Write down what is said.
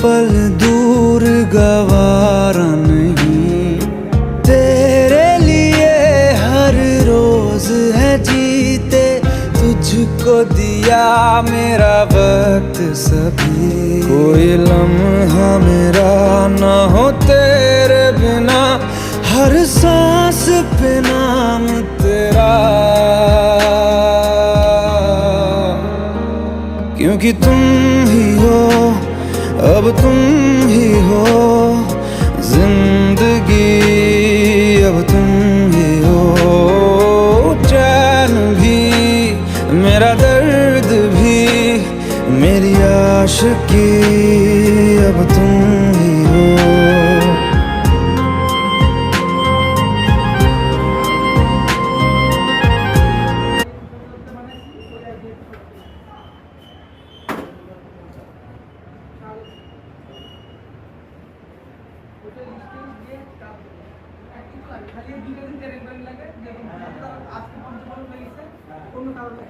पल दूर गवारा नहीं, तेरे लिए हर रोज है जीते, तुझको दिया मेरा वक्त सभी। कोई लम्हा मेरा ना हो तेरे बिना, हर सांस पे नाम तेरा, क्योंकि तुम ही हो, अब तुम ही हो जिंदगी, अब तुम ही हो चैन भी, मेरा दर्द भी, मेरी आशिकी, अब तुम ही हो। খালি 2 দিন 3 দিন লাগে, আজকে 5 বার লেগেছে অন্য কারণে।